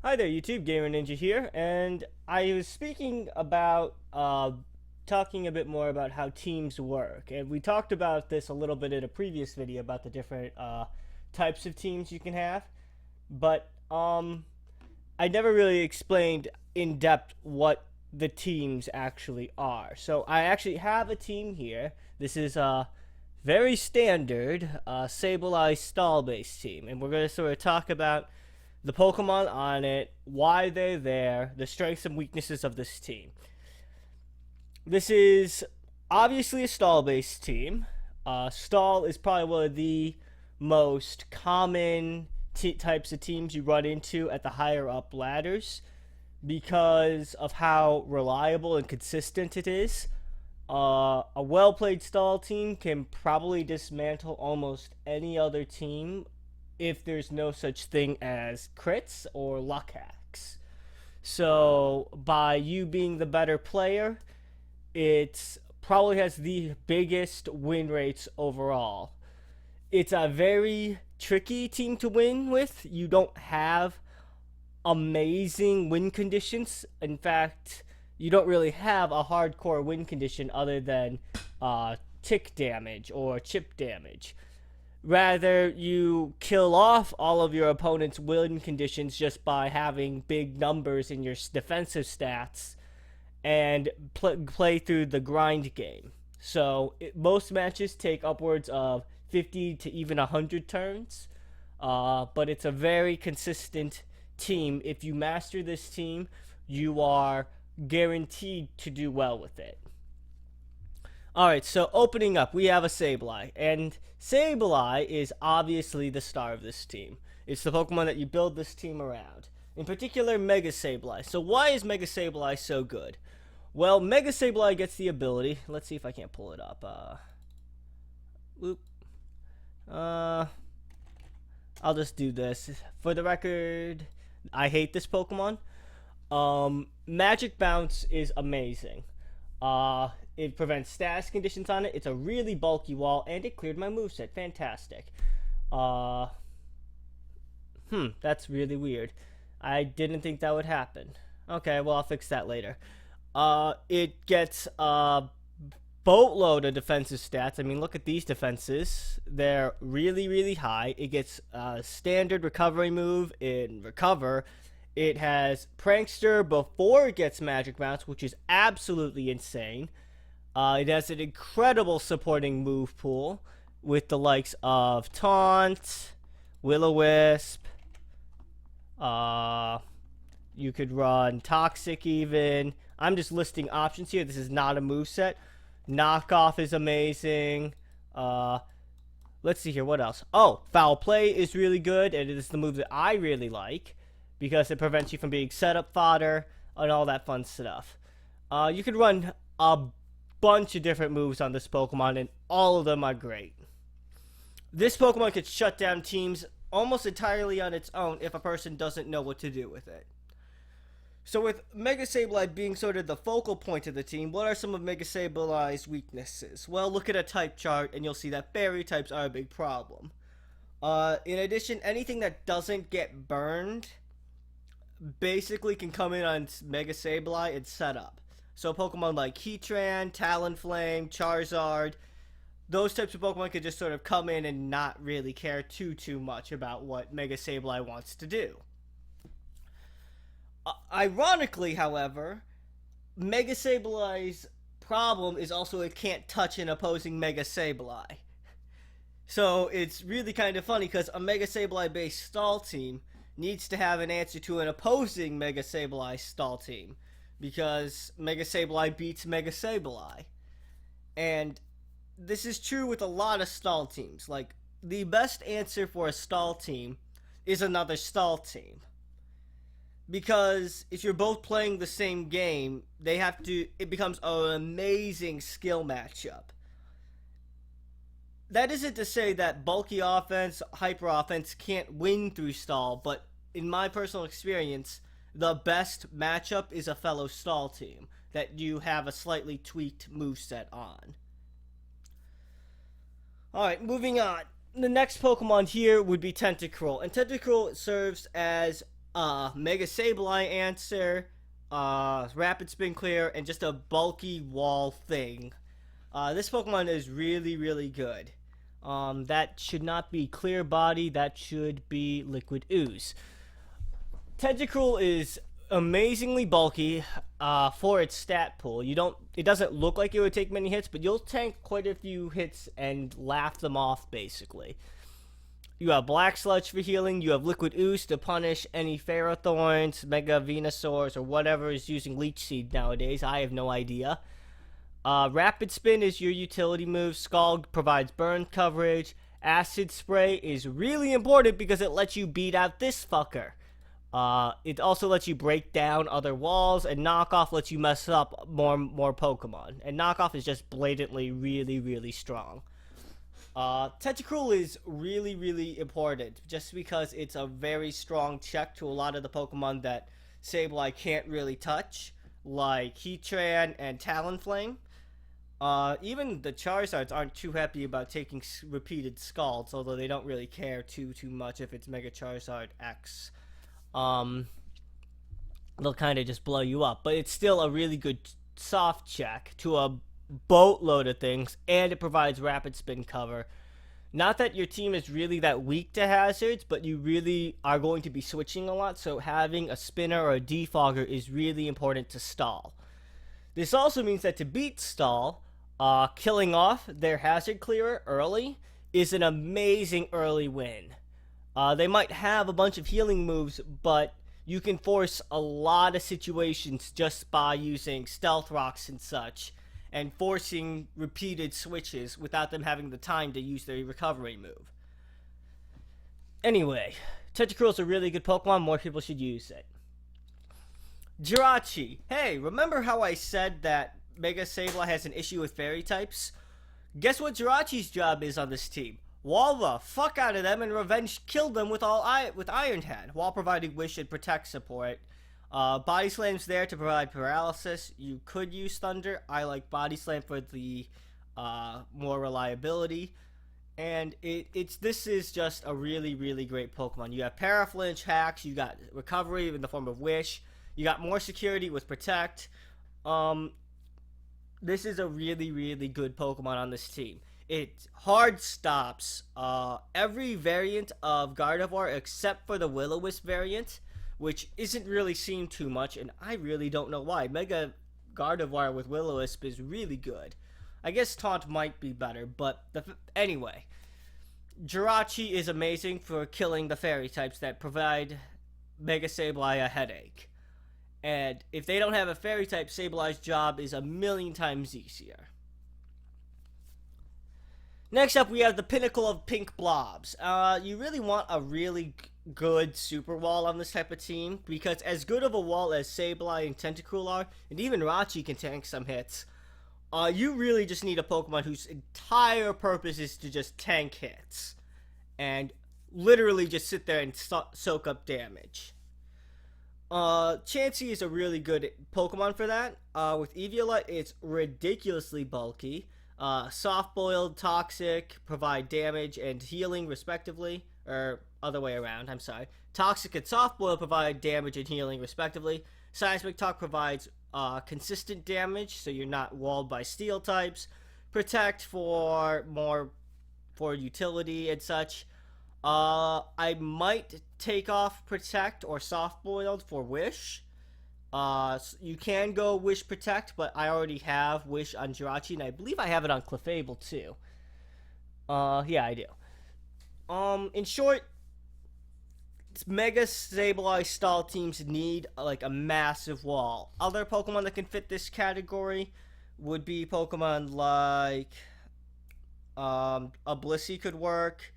Hi there, YouTube. Gamer Ninja here, and I was speaking about talking a bit more about how teams work, and we talked about this a little bit in a previous video about the different types of teams you can have, but I never really explained in depth what the teams actually are. So I actually have a team here. This is a very standard Sableye stall-based team, and we're going to sort of talk about the Pokemon on it, why they're there, the strengths and weaknesses of this team. This is obviously a stall-based team. Stall is probably one of the most common types of teams you run into at the higher up ladders because of how reliable and consistent it is. A well-played stall team can probably dismantle almost any other team if there's no such thing as crits or luck hacks. So by you being the better player, it probably has the biggest win rates overall. It's a very tricky team to win with. You don't have amazing win conditions. In fact, you don't really have a hardcore win condition other than tick damage or chip damage. Rather, you kill off all of your opponent's win conditions just by having big numbers in your defensive stats and play through the grind game. So most matches take upwards of 50 to even 100 turns, but it's a very consistent team. If you master this team, you are guaranteed to do well with it. Alright, so opening up, we have a Sableye, and Sableye is obviously the star of this team. It's the Pokemon that you build this team around. In particular, Mega Sableye. So why is Mega Sableye so good? Well, Mega Sableye gets the ability, let's see if I can't pull it up, I'll just do this. For the record, I hate this Pokemon. Magic Bounce is amazing. It prevents status conditions on it. It's a really bulky wall, and it cleared my moveset. Fantastic. That's really weird. I didn't think that would happen. Okay, well, I'll fix that later. It gets a boatload of defensive stats. I mean, look at these defenses. They're really, really high. It gets a standard recovery move in Recover. It has Prankster before it gets Magic Bounce, which is absolutely insane. It has an incredible supporting move pool with the likes of Taunt, Will-O-Wisp. You could run Toxic even. I'm just listing options here. This is not a moveset. Knockoff is amazing. Let's see here. What else? Oh, Foul Play is really good, and it is the move that I really like because it prevents you from being setup fodder and all that fun stuff. You could run a bunch of different moves on this Pokemon, and all of them are great. This Pokemon could shut down teams almost entirely on its own if a person doesn't know what to do with it. So with Mega Sableye being sort of the focal point of the team, what are some of Mega Sableye's weaknesses? Well, look at a type chart and you'll see that fairy types are a big problem. In addition, anything that doesn't get burned basically can come in on Mega Sableye and set up. So Pokemon like Heatran, Talonflame, Charizard, those types of Pokemon could just sort of come in and not really care too much about what Mega Sableye wants to do. Ironically, however, Mega Sableye's problem is also it can't touch an opposing Mega Sableye. So it's really kind of funny because a Mega Sableye based stall team needs to have an answer to an opposing Mega Sableye stall team, because Mega Sableye beats Mega Sableye. And this is true with a lot of stall teams. Like, the best answer for a stall team is another stall team. Because if you're both playing the same game, it becomes an amazing skill matchup. That isn't to say that bulky offense, hyper offense can't win through stall, but in my personal experience, the best matchup is a fellow stall team that you have a slightly tweaked moveset on. Alright, moving on. The next Pokemon here would be Tentacruel, and Tentacruel serves as Mega Sableye answer, Rapid Spin Clear, and just a bulky wall thing. This Pokemon is really, really good. That should not be Clear Body, that should be Liquid Ooze. Tentacruel is amazingly bulky for its stat pool. It doesn't look like it would take many hits, but you'll tank quite a few hits and laugh them off, basically. You have Black Sludge for healing. You have Liquid Ooze to punish any Ferrothorns, Mega Venusaurs, or whatever is using Leech Seed nowadays. I have no idea. Rapid Spin is your utility move. Scald provides burn coverage. Acid Spray is really important because it lets you beat out this fucker. It also lets you break down other walls, and Knockoff lets you mess up more Pokemon. And Knockoff is just blatantly really, really strong. Tentacruel is really, really important just because it's a very strong check to a lot of the Pokemon that Sableye can't really touch, like Heatran and Talonflame. Even the Charizards aren't too happy about taking repeated Scalds, although they don't really care too much if it's Mega Charizard X. They'll kind of just blow you up, but it's still a really good soft check to a boatload of things, and it provides rapid spin cover. Not that your team is really that weak to hazards, but you really are going to be switching a lot, so having a spinner or a defogger is really important to stall. This also means that to beat stall, killing off their hazard clearer early is an amazing early win. They might have a bunch of healing moves, but you can force a lot of situations just by using Stealth Rocks and such, and forcing repeated switches without them having the time to use their recovery move. Anyway, Tentacruel is a really good Pokemon. More people should use it. Jirachi. Hey, remember how I said that Mega Sableye has an issue with fairy types? Guess what Jirachi's job is on this team? Wall the fuck out of them and revenge kill them with Iron Hand, while providing Wish and Protect support. Body Slam's there to provide paralysis. You could use Thunder. I like Body Slam for the more reliability. And this is just a really, really great Pokemon. You have Paraflinch, Hacks, you got Recovery in the form of Wish. You got more security with Protect. This is a really, really good Pokemon on this team. It hard stops every variant of Gardevoir except for the Will-O-Wisp variant, which isn't really seen too much, and I really don't know why. Mega Gardevoir with Will-O-Wisp is really good. I guess Taunt might be better, but anyway. Jirachi is amazing for killing the fairy types that provide Mega Sableye a headache. And if they don't have a fairy type, Sableye's job is a million times easier. Next up, we have the pinnacle of pink blobs. You really want a really good super wall on this type of team, because as good of a wall as Sableye and Tentacruel are, and even Rachi can tank some hits, you really just need a Pokemon whose entire purpose is to just tank hits. And literally just sit there and soak up damage. Chansey is a really good Pokemon for that. With Eviolite, it's ridiculously bulky. Soft-boiled, toxic, provide damage and healing respectively, or other way around, I'm sorry. Toxic and soft-boiled provide damage and healing respectively. Seismic Talk provides consistent damage, so you're not walled by steel types. Protect for utility and such. I might take off Protect or soft-boiled for Wish. You can go Wish Protect, but I already have Wish on Jirachi, and I believe I have it on Clefable too. Yeah, I do. In short, Mega Sableye stall teams need like a massive wall. Other Pokemon that can fit this category would be Pokemon like a Blissey could work.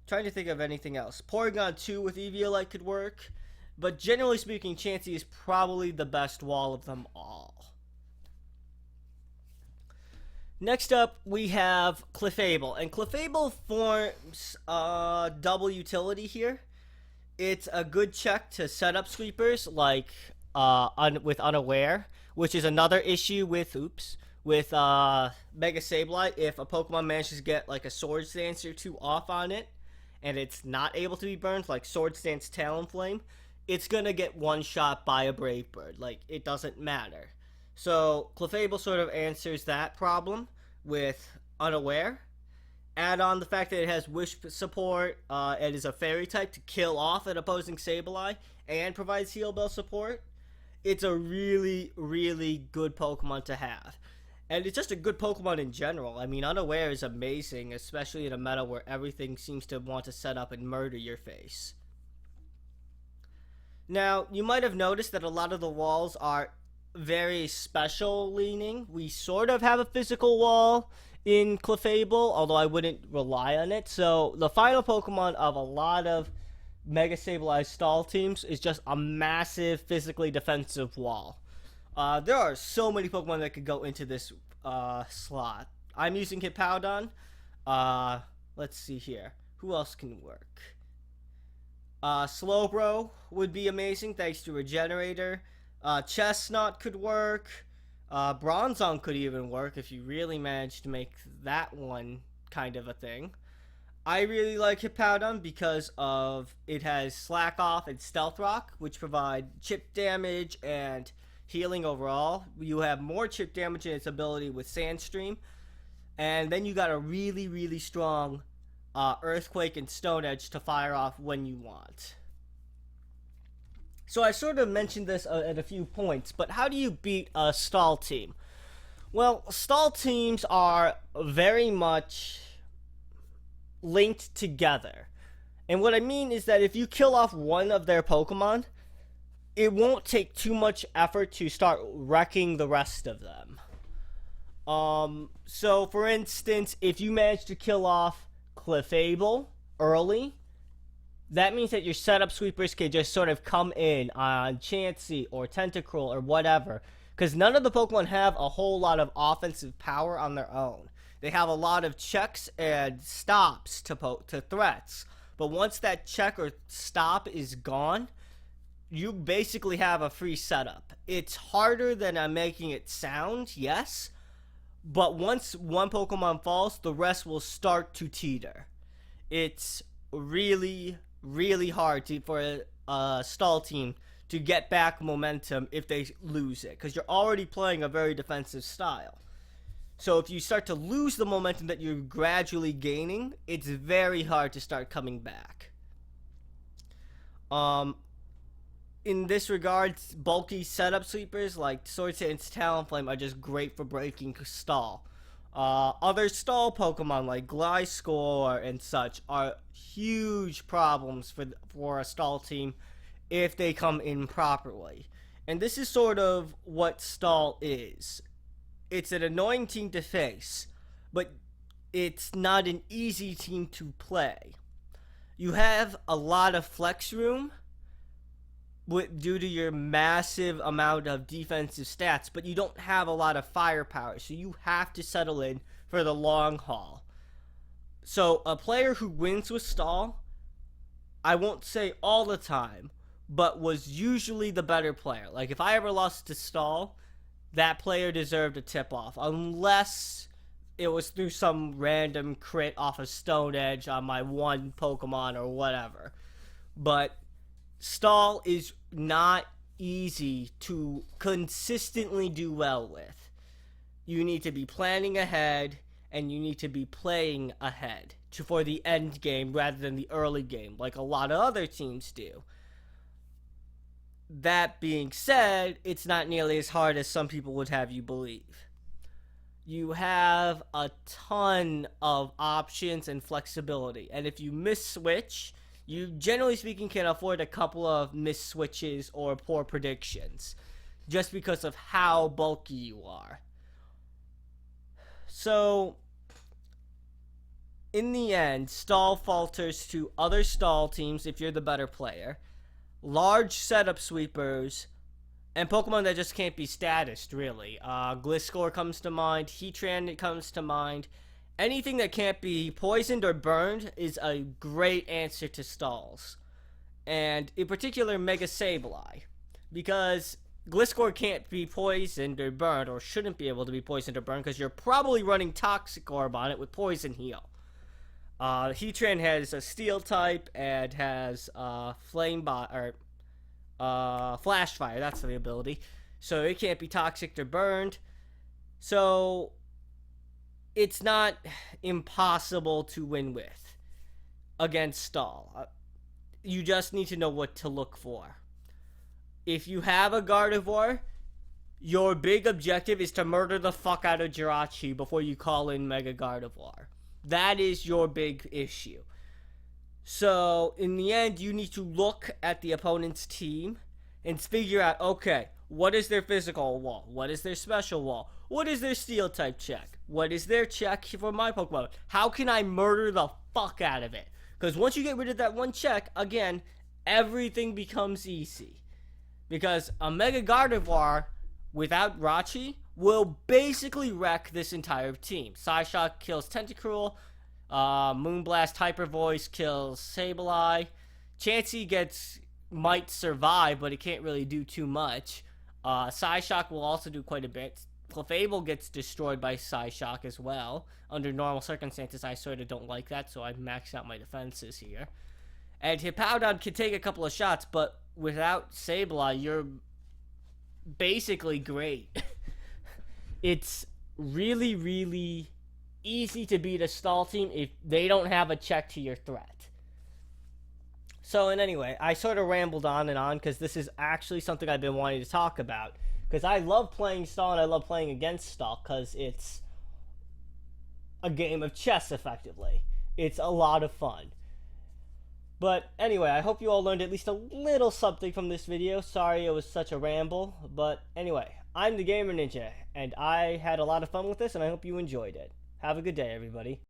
Trying to think of anything else. Porygon 2 with Eviolite could work. But generally speaking, Chansey is probably the best wall of them all. Next up, we have Clefable. And Clefable forms double utility here. It's a good check to set up sweepers like with Unaware, which is another issue with Mega Sableye. If a Pokemon manages to get like a Swords Dance or two off on it, and it's not able to be burned, like Swords Dance Talonflame, it's gonna get one shot by a Brave Bird. Like, it doesn't matter. So Clefable sort of answers that problem with Unaware. Add on the fact that it has Wish support, it is a fairy type to kill off an opposing Sableye, and provides Heal Bell support. It's a really, really good Pokemon to have. And it's just a good Pokemon in general. I mean, Unaware is amazing, especially in a meta where everything seems to want to set up and murder your face. Now, you might have noticed that a lot of the walls are very special leaning. We sort of have a physical wall in Clefable, although I wouldn't rely on it. So the final Pokemon of a lot of Mega Sableye stall teams is just a massive physically defensive wall. There are so many Pokemon that could go into this slot. I'm using Hippowdon. Let's see here. Who else can work? Slowbro would be amazing thanks to Regenerator. Chestnut could work. Bronzong could even work if you really managed to make that one kind of a thing. I really like Hippowdon because of it has Slack Off and Stealth Rock, which provide chip damage and healing overall. You have more chip damage in its ability with Sandstream, and then you got a really, really strong Earthquake and Stone Edge to fire off when you want. So I sort of mentioned this at a few points, but how do you beat a stall team? Well, stall teams are very much linked together. And what I mean is that if you kill off one of their Pokemon, it won't take too much effort to start wrecking the rest of them. So for instance, if you manage to kill off Clefable early, that means that your setup sweepers can just sort of come in on Chansey or Tentacruel or whatever, because none of the Pokemon have a whole lot of offensive power on their own. They have a lot of checks and stops to threats, but once that check or stop is gone, you basically have a free setup. It's harder than I'm making it sound, yes, but once one Pokemon falls, the rest will start to teeter. It's really, really hard for a stall team to get back momentum if they lose it, because you're already playing a very defensive style. So if you start to lose the momentum that you're gradually gaining, it's very hard to start coming back. In this regard, bulky setup sweepers like Sword Dance Talonflame are just great for breaking stall. Other stall Pokemon like Gliscor and such are huge problems for a stall team if they come in properly. And this is sort of what stall is. It's an annoying team to face, but it's not an easy team to play. You have a lot of flex room due to your massive amount of defensive stats, but you don't have a lot of firepower, so you have to settle in for the long haul. So a player who wins with stall, I won't say all the time, but was usually the better player. Like if I ever lost to stall, that player deserved a tip-off, unless it was through some random crit off a Stone Edge on my one Pokemon or whatever. But stall is not easy to consistently do well with. You need to be planning ahead, and you need to be playing ahead for the end game rather than the early game, like a lot of other teams do. That being said, it's not nearly as hard as some people would have you believe. You have a ton of options and flexibility, and if you miss switch, you generally speaking can afford a couple of missed switches or poor predictions, just because of how bulky you are. So, in the end, stall falters to other stall teams if you're the better player, large setup sweepers, and Pokemon that just can't be statused, really. Gliscor comes to mind, Heatran comes to mind. Anything that can't be poisoned or burned is a great answer to stalls. And in particular, Mega Sableye. Because Gliscor can't be poisoned or burned, or shouldn't be able to be poisoned or burned, because you're probably running Toxic Orb on it with Poison Heal. Heatran has a Steel type and has Flash Fire, that's the ability. So it can't be toxic or burned. So it's not impossible to win with against Stall. You just need to know what to look for. If you have a Gardevoir, your big objective is to murder the fuck out of Jirachi before you call in Mega Gardevoir. That is your big issue. So, in the end, you need to look at the opponent's team and figure out, okay, what is their physical wall? What is their special wall? What is their steel type check? What is their check for my Pokemon? How can I murder the fuck out of it? Because once you get rid of that one check, again, everything becomes easy. Because a Mega Gardevoir without Rachi will basically wreck this entire team. Psyshock kills Tentacruel. Moonblast Hyper Voice kills Sableye. Chansey might survive, but it can't really do too much. Psyshock will also do quite a bit. Clefable gets destroyed by Psyshock as well. Under normal circumstances, I sort of don't like that, so I've maxed out my defenses here. And Hippowdon can take a couple of shots, but without Sableye, you're basically great. It's really, really easy to beat a Stall team if they don't have a check to your threat. So, and anyway, I sort of rambled on and on because this is actually something I've been wanting to talk about. Because I love playing Stall and I love playing against Stall because it's a game of chess, effectively. It's a lot of fun. But anyway, I hope you all learned at least a little something from this video. Sorry it was such a ramble. But anyway, I'm the Gamer Ninja, and I had a lot of fun with this, and I hope you enjoyed it. Have a good day, everybody.